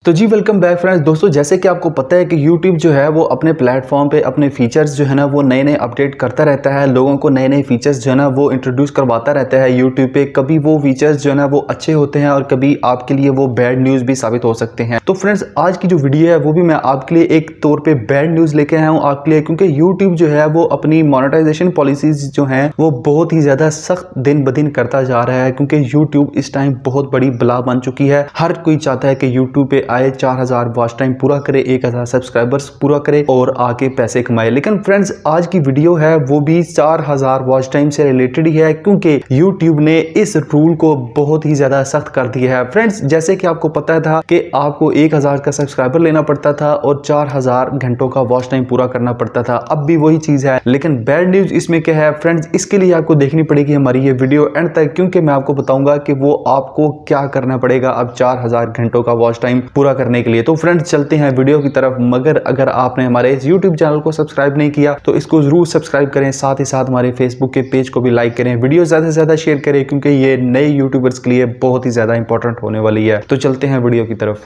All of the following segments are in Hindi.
तो जी वेलकम बैक फ्रेंड्स। दोस्तों जैसे कि आपको पता है कि YouTube जो है वो अपने प्लेटफॉर्म पे अपने फीचर्स जो है ना वो नए नए अपडेट करता रहता है, लोगों को नए नए फीचर्स जो है ना वो इंट्रोड्यूस करवाता रहता है YouTube पे। कभी वो फीचर्स जो है ना वो अच्छे होते हैं और कभी आपके लिए वो बैड न्यूज़ भी साबित हो सकते हैं। तो फ्रेंड्स आज की जो वीडियो है वो भी मैं आपके लिए एक तौर पर बैड न्यूज़ लेके आया हूँ आपके लिए, क्योंकि YouTube जो है वो अपनी मोनेटाइजेशन पॉलिसीज जो है वो बहुत ही ज़्यादा सख्त दिन ब दिन करता जा रहा है, क्योंकि YouTube इस टाइम बहुत बड़ी बला बन चुकी है। हर कोई चाहता है कि YouTube पे आए, 4000 वॉच टाइम पूरा करे, 1000 सब्सक्राइबर्स पूरा करे और आके पैसे कमाए। लेकिन फ्रेंड्स आज की वीडियो है वो भी 4000 वॉच टाइम से रिलेटेड ही है, क्योंकि YouTube ने इस रूल को बहुत ही ज्यादा सख्त कर दिया है। फ्रेंड्स जैसे कि आपको पता था कि आपको 1000 का सब्सक्राइबर लेना पड़ता था और 4000 घंटों का वॉच टाइम पूरा करना पड़ता था। अब भी वही चीज है, लेकिन बैड न्यूज इसमें क्या है फ्रेंड्स, इसके लिए आपको देखनी पड़ेगी हमारी ये वीडियो एंड तक, क्योंकि मैं आपको बताऊंगा कि वो आपको क्या करना पड़ेगा अब 4000 घंटों का वॉच टाइम पूरा करने के लिए। तो फ्रेंड्स चलते हैं वीडियो की तरफ। मगर अगर आपने हमारे इस YouTube चैनल को सब्सक्राइब नहीं किया तो इसको जरूर सब्सक्राइब करें, साथ ही साथ हमारे फेसबुक के पेज को भी लाइक करें, वीडियो ज्यादा से ज्यादा शेयर करें, क्योंकि ये नए यूट्यूबर्स के लिए बहुत ही ज्यादा इंपॉर्टेंट होने वाली है। तो चलते हैं वीडियो की तरफ।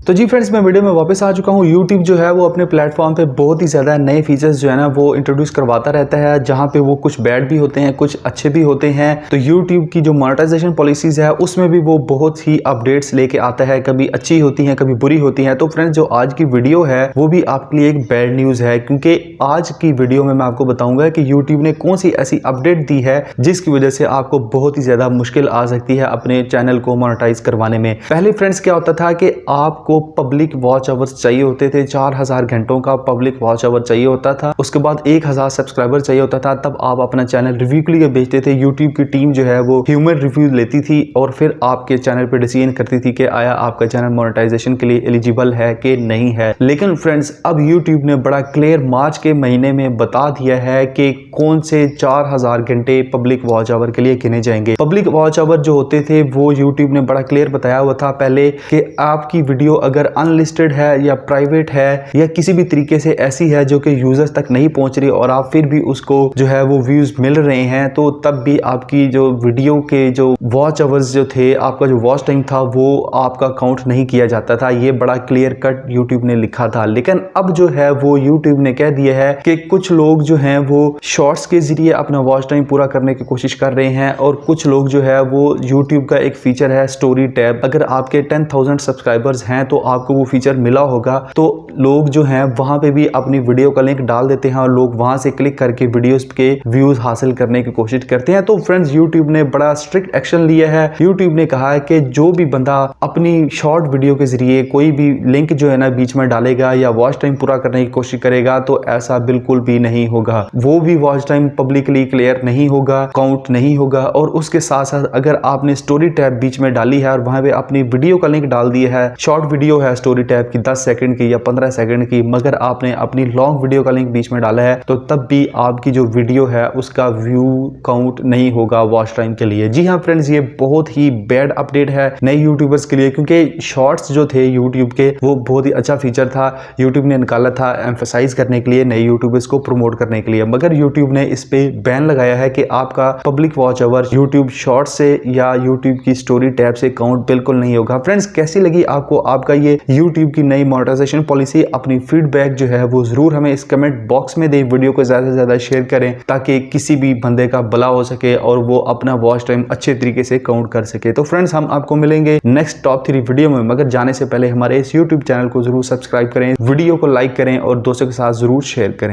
तो जी फ्रेंड्स मैं वीडियो में वापस आ चुका हूँ। YouTube जो है वो अपने प्लेटफॉर्म पे बहुत ही ज़्यादा नए फीचर्स जो है ना वो इंट्रोड्यूस करवाता रहता है, जहाँ पे वो कुछ बैड भी होते हैं कुछ अच्छे भी होते हैं। तो YouTube की जो मोनेटाइजेशन पॉलिसीज़ है उसमें भी वो बहुत ही अपडेट्स लेके आता है, कभी अच्छी होती हैं कभी बुरी होती हैं। तो फ्रेंड्स जो आज की वीडियो है वो भी आपके लिए एक बैड न्यूज़ है, क्योंकि आज की वीडियो में मैं आपको बताऊंगा कि YouTube ने कौन सी ऐसी अपडेट दी है जिसकी वजह से आपको बहुत ही ज़्यादा मुश्किल आ सकती है अपने चैनल को मोनेटाइज करवाने में। पहले फ्रेंड्स क्या होता था कि आपको पब्लिक वॉच आवर्स चाहिए होते थे, 4000 घंटों का पब्लिक वॉच आवर चाहिए होता था, उसके बाद 1000 सब्सक्राइबर चाहिए होता था, तब आप अपना चैनल रिव्यू के लिए भेजते थे। YouTube की टीम जो है वो ह्यूमन रिव्यू लेती थी और फिर आपके चैनल पे डिसीजन करती थी कि आया आपका चैनल मोनेटाइजेशन के लिए एलिजिबल है कि नहीं है। लेकिन फ्रेंड्स अब YouTube ने बड़ा क्लियर मार्च के महीने में बता दिया है कि कौन से 4000 घंटे पब्लिक वॉच आवर के लिए गिने जाएंगे। पब्लिक वॉच आवर जो होते थे वो YouTube ने बड़ा क्लियर बताया हुआ था पहले कि आपकी वीडियो अगर अनलिस्टेड है या प्राइवेट है या किसी भी तरीके से ऐसी है जो कि यूजर्स तक नहीं पहुंच रही और आप फिर भी उसको जो है वो व्यूज मिल रहे हैं, तो तब भी आपकी जो वीडियो के जो वॉच आवर्स जो थे, आपका जो वॉच टाइम था वो आपका काउंट नहीं किया जाता था। ये बड़ा क्लियर कट YouTube ने लिखा था। लेकिन अब जो है वो YouTube ने कह दिया है कि कुछ लोग जो हैं वो शॉर्ट्स के जरिए अपना वॉच टाइम पूरा करने की कोशिश कर रहे हैं और कुछ लोग जो है वो YouTube का एक फीचर है स्टोरी टैब, अगर आपके 10,000 सब्सक्राइबर्स हैं तो आपको वो फीचर मिला होगा, तो लोग जो हैं वहां पे भी अपनी वीडियो का लिंक डाल देते हैं और लोग वहां से क्लिक करके वीडियोस के व्यूज हासिल करने की कोशिश करते हैं। तो फ्रेंड्स YouTube ने बड़ा स्ट्रिक्ट एक्शन लिया है। YouTube ने कहा है कि जो भी बंदा अपनी शॉर्ट वीडियो के जरिए कोई भी लिंक जो है ना बीच में डालेगा या वॉच टाइम पूरा करने की कोशिश करेगा तो ऐसा बिल्कुल भी नहीं होगा। वो भी वॉच टाइम पब्लिकली क्लियर नहीं होगा, काउंट नहीं होगा। और उसके साथ साथ अगर आपने स्टोरी टैब बीच में डाली है और वहां पे अपनी वीडियो का लिंक डाल दिया है, शॉर्ट वीडियो है स्टोरी टैब की 10 सेकंड की या 15 सेकंड की, मगर आपने अपनी लॉन्ग वीडियो का लिंक बीच में डाला है तो तब भी आपकी जो वीडियो है उसका व्यू काउंट नहीं होगा वॉच टाइम के लिए। जी हाँ फ्रेंड्स ये बहुत ही बैड अपडेट है नए यूट्यूबर्स के लिए, क्योंकि शॉर्ट्स जो थे यूट्यूब के वो बहुत ही अच्छा फीचर था, यूट्यूब ने निकाला था एम्फसाइज करने के लिए, नए यूट्यूबर्स को प्रमोट करने के लिए। मगर यूट्यूब ने इस पे बैन लगाया है कि आपका public watch hour YouTube short से या यूट्यूब की स्टोरी टैब से काउंट बिल्कुल नहीं होगा। फ्रेंड्स कैसी लगी आपको आपका ये YouTube की नई मोनेटाइजेशन पॉलिसी? अपनी फीडबैक जो है वो जरूर हमें इस कमेंट बॉक्स में दें, वीडियो को ज्यादा से ज्यादा शेयर करें ताकि किसी भी बंदे का भला हो सके और वो अपना वॉच टाइम अच्छे तरीके से काउंट कर सके। तो फ्रेंड्स हम आपको मिलेंगे नेक्स्ट टॉप 3 वीडियो में, मगर जाने से पहले हमारे इस YouTube चैनल को जरूर सब्सक्राइब करें, वीडियो को लाइक करें और दोस्तों के साथ जरूर शेयर करें।